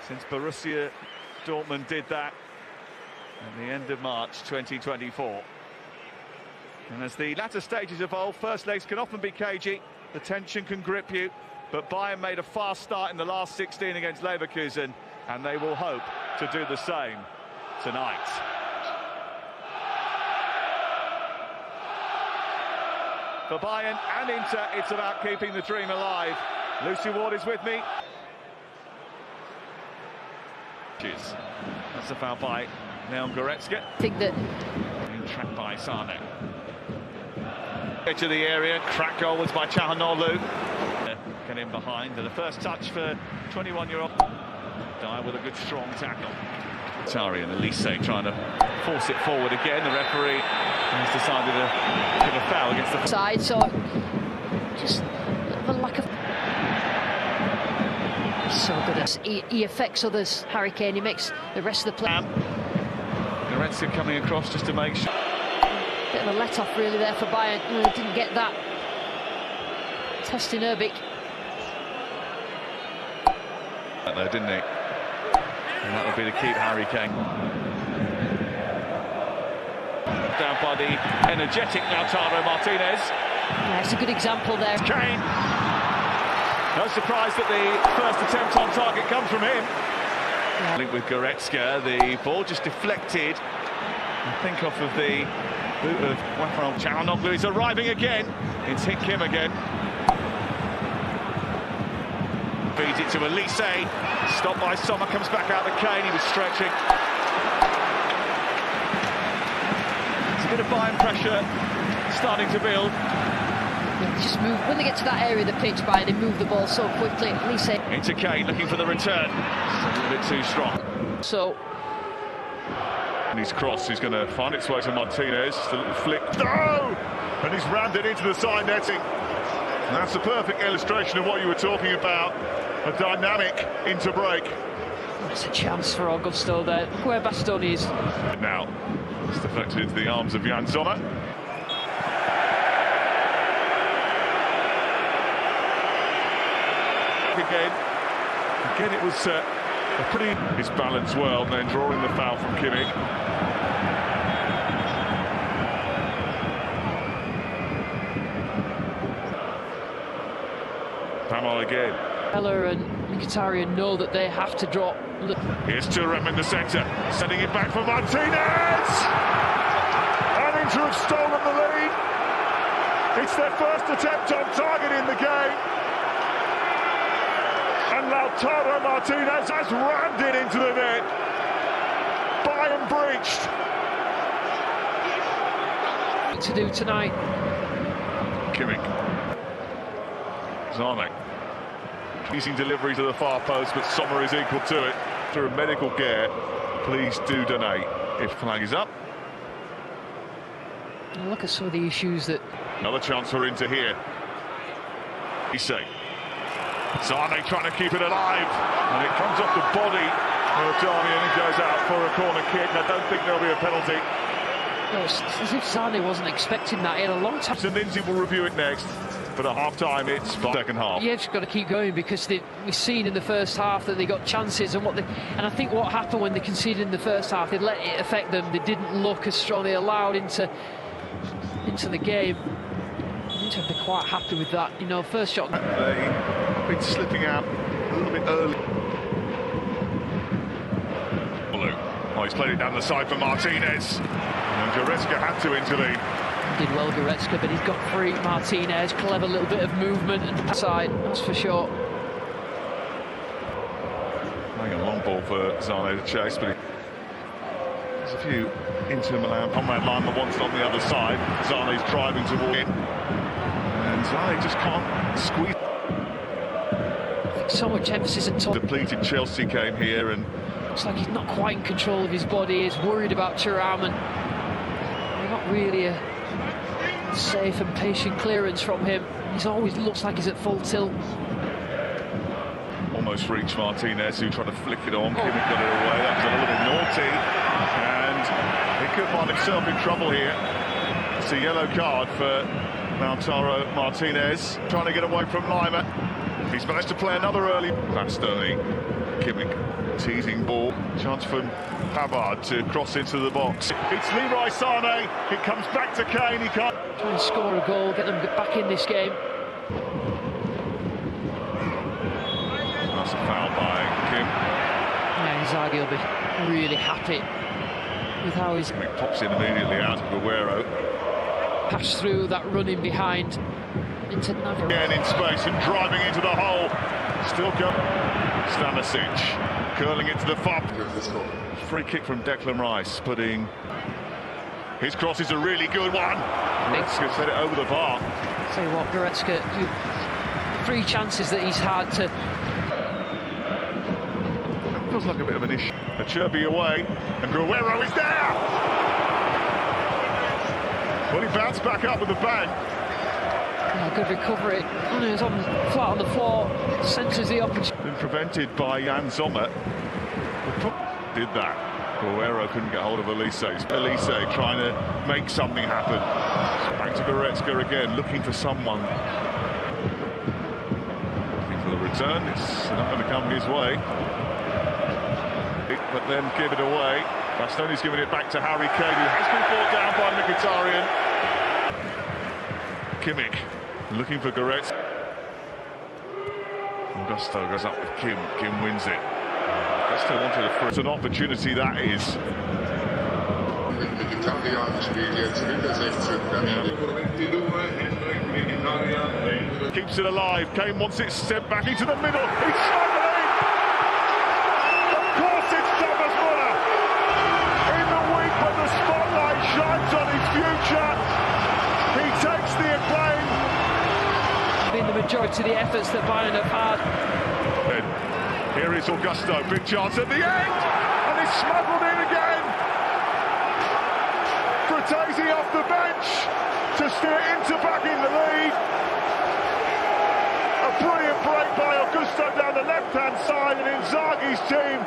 since Borussia Dortmund did that at the end of March 2024. And as the latter stages evolve, first legs can often be cagey, the tension can grip you, but Bayern made a fast start in the last 16 against Leverkusen, and they will hope to do the same tonight. For Bayern and Inter, it's about keeping the dream alive. Lucy Ward is with me. That's a foul by Leon Goretzka. I think that being tracked by Sane. To the area, crack goal was by Çalhanoğlu. Get in behind, and the first touch for 21-year-old. Dyer with a good strong tackle. Tari and Elise trying to force it forward again. The referee has decided to give a foul against the side, so just a lack of. So good as he affects others. Harry Kane, he makes the rest of the play. Goretzka coming across just to make sure. Bit of a let-off really there for Bayern. They didn't get that. Testing Erbic. There, didn't he? And that would be to keep Harry Kane. Down by the energetic Lautaro Martinez. Yeah, it's a good example there. Kane. No surprise that the first attempt on target comes from him. Yeah. Link with Goretzka, the ball just deflected. I think off of the boot of Quater. Çalhanoğlu is arriving again. It's hit Kim again. Feeds it to Elise. Stopped by Sommer, comes back out to Kane. He was stretching. It's a bit of Bayern pressure starting to build. Just move when they get to that area of the pitch, Bayern, they move the ball so quickly. Elise into Kane, looking for the return. It's a little bit too strong. So and his cross is going to find its way to Martinez. Just a little flick. No! And he's rammed it into the side netting. And that's a perfect illustration of what you were talking about. A dynamic into break. That's a chance for Augusto there. Look where Bastoni is. Now, it's deflected into the arms of Jan Sommer. Again, it was a pretty... His balance well, and then drawing the foul from Kimmich. Pamela again. Heller and Mkhitaryan know that they have to drop. Here's Thuram in the centre, sending it back for Martinez! And Inter have stolen the lead. It's their first attempt on target in the game. And Lautaro Martinez has rammed it into the net. Bayern breached. What to do tonight? Kimmich. Zane. Using delivery to the far post, but Sommer is equal to it. Through medical care, please do donate. If flag is up. Look at some of the issues that... Another chance for Inter here. Zane trying to keep it alive, and it comes off the body of Darmian and goes out for a corner kick. I don't think there'll be a penalty. It's as if Sane wasn't expecting that in a long time. So Lindsay will review it next, but at half-time it's second half. Yeah, just got to keep going, because we've seen in the first half that they got chances, and I think what happened when they conceded in the first half, they let it affect them. They didn't look as strong. They allowed into the game. Inter have been quite happy with that. You know, first shot. They've been slipping out a little bit early. Oh, he's played it down the side for Martinez. And Goretzka had to intervene. Did well, Goretzka, but he's got free. Martinez, clever little bit of movement and side, that's for sure. Playing a long ball for Zane to chase, but there's a few Inter Milan on that line, but once on the other side. Zane's driving toward it. And Zane just can't squeeze. So much emphasis and top. Depleted Chelsea came here, and looks like he's not quite in control of his body. He's worried about Thuram, and not really a safe and patient clearance from him. He's always looks like he's at full tilt. Almost reached Martinez, who tried to flick it on. Kimmich got it away. That was a little bit naughty, and he could find himself in trouble here. It's a yellow card for Lautaro Martinez, trying to get away from Lima. He's managed to play another early. Bastoni, Kimmich Teasing ball. Chance from Pavard to cross into the box. It's Leroy Sané. It comes back to Kane. He can't try and score a goal, get them back in this game. That's a foul by Kim. Yeah, Inzaghi will be really happy with how he's Pops in immediately out of Aguero. passed through that running behind into Navarro. Again in space and driving into the hole. Still going. Stanisic curling it to the far. Free kick from Declan Rice, putting his cross is a really good one. Goretzka set it over the bar. Tell you what, Goretzka, 3 chances that he's had to. Feels like a bit of an issue. A chirpy away, and Aguero is there. Well, he bounced back up with a bang. Yeah, good recovery. He was flat on the floor, centres the opportunity. Been prevented by Jan Sommer. Did that. Aguero couldn't get hold of Elise. Elise trying to make something happen. Back to Goretzka again, looking for someone. Looking for the return. It's not going to come his way. But then give it away. Bastoni's giving it back to Harry Kane, who has been brought down by Mkhitaryan. Kimmich looking for Goretzka. Augusto goes up with Kim. Kim wins it. Augusto wanted a free. It's an opportunity that is. Keeps it alive. Kane wants it sent back into the middle. He's struggling. Of course it's Thomas Muller. In the week when the spotlight shines on his future, he takes the acclaim. Been the majority of the efforts that Bayern have had. And here is Augusto, big chance at the end, and he's smuggled in again. Fratesi off the bench to steer Inter back in the lead. A brilliant break by Augusto down the left-hand side, and Inzaghi's team.